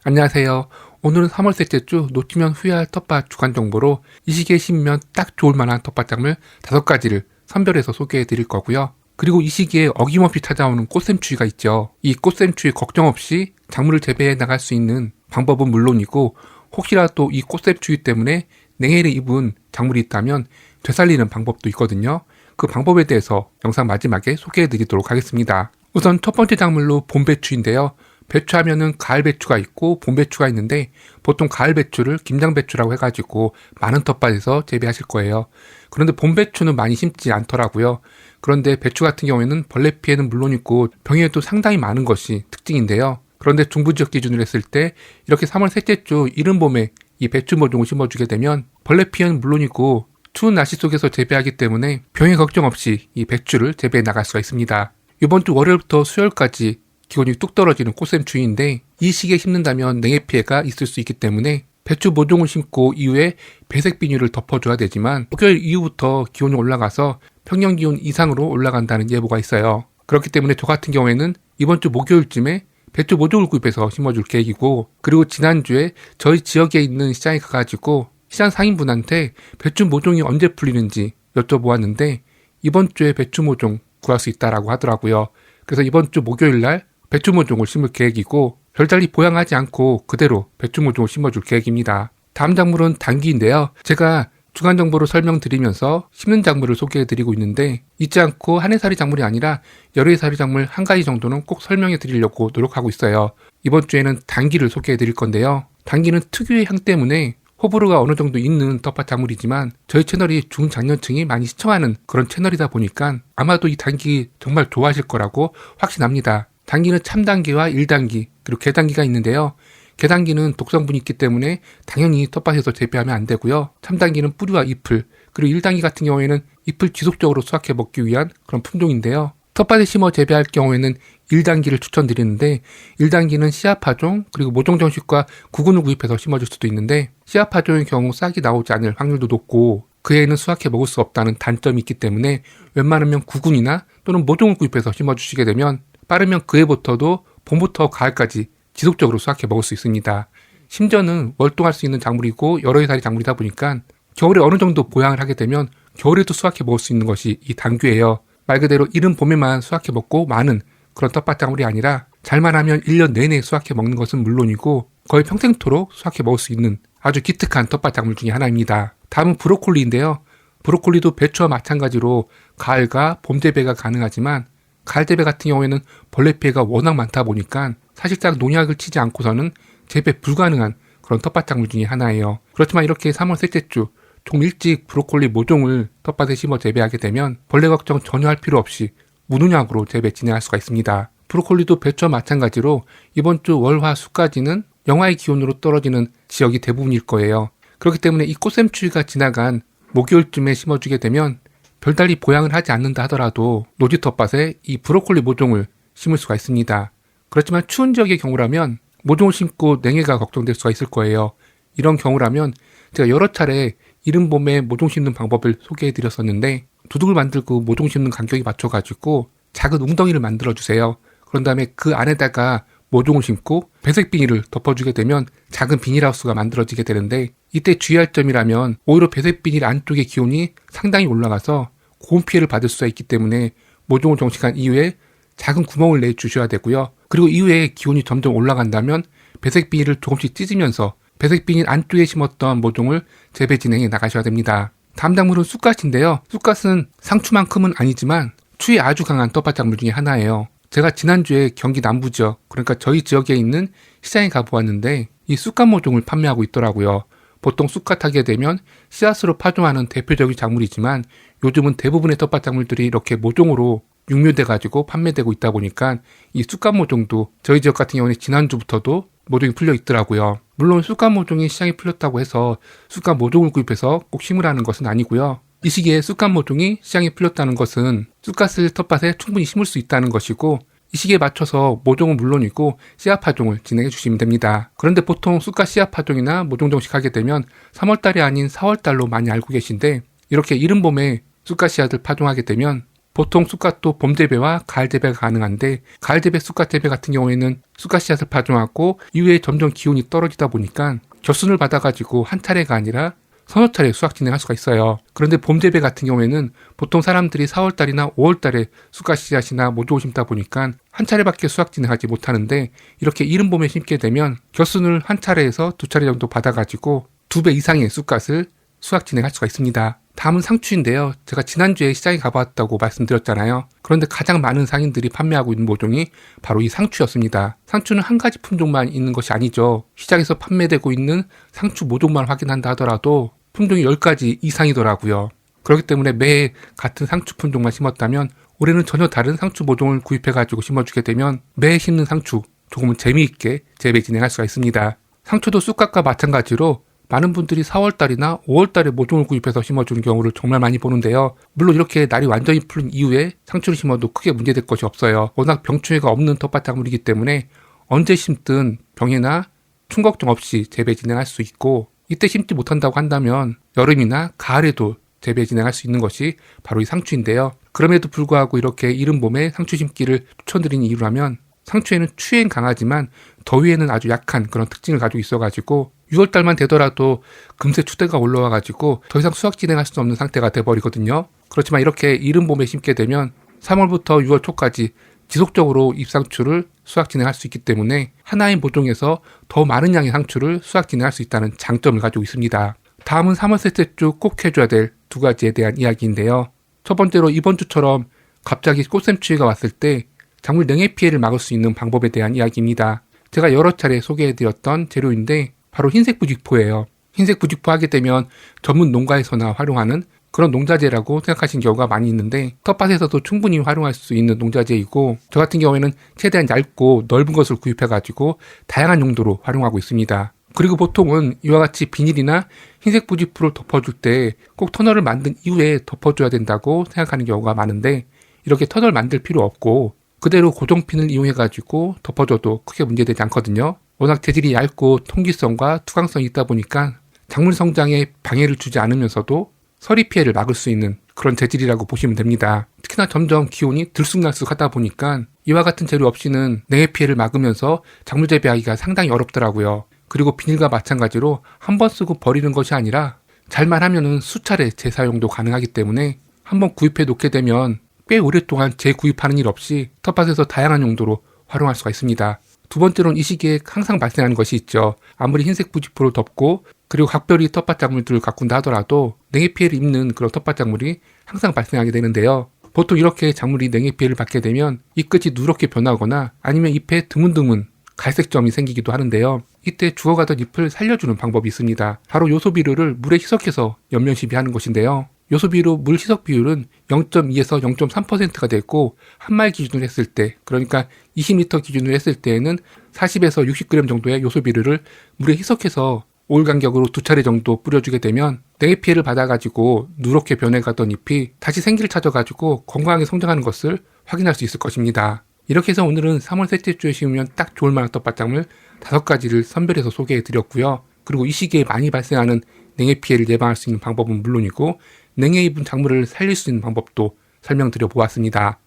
안녕하세요. 오늘은 3월 셋째 주 놓치면 후회할 텃밭 주간 정보로 이 시기에 심으면 딱 좋을 만한 텃밭작물 5가지를 선별해서 소개해 드릴 거고요. 그리고 이 시기에 어김없이 찾아오는 꽃샘추위가 있죠. 이 꽃샘추위 걱정 없이 작물을 재배해 나갈 수 있는 방법은 물론이고, 혹시라도 이 꽃샘추위 때문에 냉해를 입은 작물이 있다면 되살리는 방법도 있거든요. 그 방법에 대해서 영상 마지막에 소개해 드리도록 하겠습니다. 우선 첫 번째 작물로 봄배추인데요. 배추하면은 가을 배추가 있고 봄 배추가 있는데, 보통 가을 배추를 김장 배추라고 해가지고 많은 텃밭에서 재배하실 거예요. 그런데 봄 배추는 많이 심지 않더라고요. 그런데 배추 같은 경우에는 벌레 피해는 물론 있고 병해도 상당히 많은 것이 특징인데요. 그런데 중부 지역 기준으로 했을 때 이렇게 3월 셋째 주 이른 봄에 이 배추 모종을 심어주게 되면 벌레 피해는 물론이고 추운 날씨 속에서 재배하기 때문에 병해 걱정 없이 이 배추를 재배해 나갈 수가 있습니다. 이번 주 월요일부터 수요일까지 기온이 뚝 떨어지는 꽃샘추위인데, 이 시기에 심는다면 냉해 피해가 있을 수 있기 때문에 배추 모종을 심고 이후에 배색 비닐을 덮어줘야 되지만, 목요일 이후부터 기온이 올라가서 평년 기온 이상으로 올라간다는 예보가 있어요. 그렇기 때문에 저 같은 경우에는 이번 주 목요일쯤에 배추 모종을 구입해서 심어줄 계획이고, 그리고 지난주에 저희 지역에 있는 시장에 가가지고 시장 상인분한테 배추 모종이 언제 풀리는지 여쭤보았는데 이번 주에 배추 모종 구할 수 있다라고 하더라고요. 그래서 이번 주 목요일날 배추 모종을 심을 계획이고, 별달리 보양하지 않고 그대로 배추 모종을 심어줄 계획입니다. 다음 작물은 당귀인데요. 제가 주간 정보로 설명드리면서 심는 작물을 소개해드리고 있는데, 잊지 않고 한 해살이 작물이 아니라 여러 해살이 작물 한 가지 정도는 꼭 설명해드리려고 노력하고 있어요. 이번 주에는 당귀를 소개해드릴 건데요. 당귀는 특유의 향 때문에 호불호가 어느 정도 있는 텃밭 작물이지만, 저희 채널이 중장년층이 많이 시청하는 그런 채널이다 보니까 아마도 이 당귀 정말 좋아하실 거라고 확신합니다. 당귀는 참당귀와 일당귀 그리고 개당귀가 있는데요. 개당귀는 독성분이 있기 때문에 당연히 텃밭에서 재배하면 안 되고요. 참당귀는 뿌리와 잎을, 그리고 일당귀 같은 경우에는 잎을 지속적으로 수확해 먹기 위한 그런 품종인데요. 텃밭에 심어 재배할 경우에는 1단기를 추천드리는데, 1단기는 씨앗파종 그리고 모종 정식과 구근을 구입해서 심어줄 수도 있는데, 씨앗파종의 경우 싹이 나오지 않을 확률도 높고 그 애는 수확해 먹을 수 없다는 단점이 있기 때문에 웬만하면 구근이나 또는 모종을 구입해서 심어주시게 되면 빠르면 그 해부터도 봄부터 가을까지 지속적으로 수확해 먹을 수 있습니다. 심전은 월동할 수 있는 작물이고 여러 해살이 작물이다 보니까 겨울에 어느 정도 보양을 하게 되면 겨울에도 수확해 먹을 수 있는 것이 이 당귀예요. 말 그대로 이른 봄에만 수확해 먹고 많은 그런 텃밭 작물이 아니라, 잘만 하면 1년 내내 수확해 먹는 것은 물론이고 거의 평생토록 수확해 먹을 수 있는 아주 기특한 텃밭 작물 중에 하나입니다. 다음은 브로콜리인데요. 브로콜리도 배추와 마찬가지로 가을과 봄 재배가 가능하지만, 가을 재배 같은 경우에는 벌레 피해가 워낙 많다 보니까 사실상 농약을 치지 않고서는 재배 불가능한 그런 텃밭 작물 중에 하나예요. 그렇지만 이렇게 3월 셋째 주 좀 일찍 브로콜리 모종을 텃밭에 심어 재배하게 되면 벌레 걱정 전혀 할 필요 없이 무농약으로 재배 진행할 수가 있습니다. 브로콜리도 배추와 마찬가지로 이번 주 월화 수까지는 영하의 기온으로 떨어지는 지역이 대부분일 거예요. 그렇기 때문에 이 꽃샘추위가 지나간 목요일쯤에 심어주게 되면 별달리 보양을 하지 않는다 하더라도 노지 텃밭에 이 브로콜리 모종을 심을 수가 있습니다. 그렇지만 추운 지역의 경우라면 모종을 심고 냉해가 걱정될 수가 있을 거예요. 이런 경우라면 제가 여러 차례 이른 봄에 모종 심는 방법을 소개해 드렸었는데, 두둑을 만들고 모종 심는 간격에 맞춰가지고 작은 웅덩이를 만들어 주세요. 그런 다음에 그 안에다가 모종을 심고 배색 비닐을 덮어주게 되면 작은 비닐하우스가 만들어지게 되는데, 이때 주의할 점이라면 오히려 배색 비닐 안쪽의 기온이 상당히 올라가서 고온 피해를 받을 수가 있기 때문에 모종을 정식한 이후에 작은 구멍을 내주셔야 되고요. 그리고 이후에 기온이 점점 올라간다면 배색 비닐을 조금씩 찢으면서 배색 비닐 안쪽에 심었던 모종을 재배 진행해 나가셔야 됩니다. 다음 작물은 쑥갓인데요. 쑥갓은 상추만큼은 아니지만 추위에 아주 강한 텃밭 작물 중에 하나예요. 제가 지난주에 경기 남부 지역, 그러니까 저희 지역에 있는 시장에 가보았는데 이 쑥갓 모종을 판매하고 있더라고요. 보통 쑥갓 하게 되면 씨앗으로 파종하는 대표적인 작물이지만, 요즘은 대부분의 텃밭 작물들이 이렇게 모종으로 육묘돼가지고 판매되고 있다 보니까 이 쑥갓 모종도 저희 지역 같은 경우는 지난주부터도 모종이 풀려 있더라고요. 물론 쑥갓 모종이 시장에 풀렸다고 해서 쑥갓 모종을 구입해서 꼭 심으라는 것은 아니고요. 이 시기에 쑥갓 모종이 시장에 풀렸다는 것은 쑥갓을 텃밭에 충분히 심을 수 있다는 것이고, 이 시기에 맞춰서 모종은 물론이고 씨앗 파종을 진행해 주시면 됩니다. 그런데 보통 쑥갓 씨앗 파종이나 모종 정식 하게 되면 3월달이 아닌 4월달로 많이 알고 계신데, 이렇게 이른 봄에 쑥갓 씨앗을 파종하게 되면 보통 쑥갓도 봄 재배와 가을 재배가 가능한데 가을 재배 쑥갓 재배 같은 경우에는 쑥갓 씨앗을 파종하고 이후에 점점 기온이 떨어지다 보니까 겨순을 받아가지고 한 차례가 아니라 서너 차례 수확 진행할 수가 있어요. 그런데 봄 재배 같은 경우에는 보통 사람들이 4월달이나 5월달에 쑥갓 씨앗이나 모종을 심다 보니까 한 차례밖에 수확 진행하지 못하는데 이렇게 이른 봄에 심게 되면 겨순을 한 차례에서 두 차례 정도 받아가지고 2배 이상의 쑥갓을 수확 진행할 수가 있습니다. 다음은 상추인데요. 제가 지난주에 시장에 가봤다고 말씀드렸잖아요. 그런데 가장 많은 상인들이 판매하고 있는 모종이 바로 이 상추였습니다. 상추는 한 가지 품종만 있는 것이 아니죠. 시장에서 판매되고 있는 상추 모종만 확인한다 하더라도 품종이 10가지 이상이더라고요. 그렇기 때문에 매해 같은 상추 품종만 심었다면 올해는 전혀 다른 상추 모종을 구입해가지고 심어주게 되면 매해 심는 상추 조금은 재미있게 재배 진행할 수가 있습니다. 상추도 쑥갓과 마찬가지로 많은 분들이 4월달이나 5월달에 모종을 구입해서 심어주는 경우를 정말 많이 보는데요. 물론 이렇게 날이 완전히 풀린 이후에 상추를 심어도 크게 문제될 것이 없어요. 워낙 병충해가 없는 텃밭 작물이기 때문에 언제 심든 병해나 충 걱정 없이 재배 진행할 수 있고 이때 심지 못한다고 한다면 여름이나 가을에도 재배 진행할 수 있는 것이 바로 이 상추인데요. 그럼에도 불구하고 이렇게 이른 봄에 상추 심기를 추천드리는 이유라면 상추에는 추위엔 강하지만 더위에는 아주 약한 그런 특징을 가지고 있어가지고 6월달만 되더라도 금세 추대가 올라와가지고 더 이상 수확 진행할 수 없는 상태가 돼버리거든요. 그렇지만 이렇게 이른 봄에 심게 되면 3월부터 6월 초까지 지속적으로 잎상추를 수확 진행할 수 있기 때문에 하나의 모종에서 더 많은 양의 상추를 수확 진행할 수 있다는 장점을 가지고 있습니다. 다음은 3월 셋째 주 꼭 해줘야 될 2가지에 대한 이야기인데요. 첫 번째로 이번 주처럼 갑자기 꽃샘추위가 왔을 때 작물 냉해 피해를 막을 수 있는 방법에 대한 이야기입니다. 제가 여러 차례 소개해드렸던 재료인데 바로 흰색 부직포예요. 흰색 부직포 하게 되면 전문 농가에서나 활용하는 그런 농자재라고 생각하시는 경우가 많이 있는데 텃밭에서도 충분히 활용할 수 있는 농자재이고 저 같은 경우에는 최대한 얇고 넓은 것을 구입해가지고 다양한 용도로 활용하고 있습니다. 그리고 보통은 이와 같이 비닐이나 흰색 부직포를 덮어줄 때 꼭 터널을 만든 이후에 덮어줘야 된다고 생각하는 경우가 많은데 이렇게 터널 만들 필요 없고 그대로 고정핀을 이용해가지고 덮어줘도 크게 문제되지 않거든요. 워낙 재질이 얇고 통기성과 투광성이 있다 보니까 작물 성장에 방해를 주지 않으면서도 서리 피해를 막을 수 있는 그런 재질이라고 보시면 됩니다. 특히나 점점 기온이 들쑥날쑥하다 보니까 이와 같은 재료 없이는 냉해 피해를 막으면서 작물 재배하기가 상당히 어렵더라고요. 그리고 비닐과 마찬가지로 한 번 쓰고 버리는 것이 아니라 잘만 하면은 수차례 재사용도 가능하기 때문에 한번 구입해 놓게 되면 꽤 오랫동안 재구입하는 일 없이 텃밭에서 다양한 용도로 활용할 수가 있습니다. 두 번째로는 이 시기에 항상 발생하는 것이 있죠. 아무리 흰색 부직포를 덮고 그리고 각별히 텃밭 작물들을 가꾼다 하더라도 냉해 피해를 입는 그런 텃밭 작물이 항상 발생하게 되는데요. 보통 이렇게 작물이 냉해 피해를 받게 되면 잎끝이 누렇게 변하거나 아니면 잎에 드문드문 갈색점이 생기기도 하는데요. 이때 죽어가던 잎을 살려주는 방법이 있습니다. 바로 요소비료를 물에 희석해서 연면 시비하는 것인데요. 요소비료 물 희석 비율은 0.2에서 0.3%가 됐고 한말 기준으로 했을 때 그러니까 20리터 기준으로 했을 때에는 40에서 60g 정도의 요소비료를 물에 희석해서 올 간격으로 2차례 정도 뿌려주게 되면 냉해 피해를 받아가지고 누렇게 변해가던 잎이 다시 생기를 찾아가지고 건강하게 성장하는 것을 확인할 수 있을 것입니다. 이렇게 해서 오늘은 3월 셋째 주에 심으면 딱 좋을 만한 텃밭작물 5가지를 선별해서 소개해드렸고요. 그리고 이 시기에 많이 발생하는 냉해 피해를 예방할 수 있는 방법은 물론이고 냉해 입은 작물을 살릴 수 있는 방법도 설명드려 보았습니다.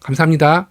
감사합니다.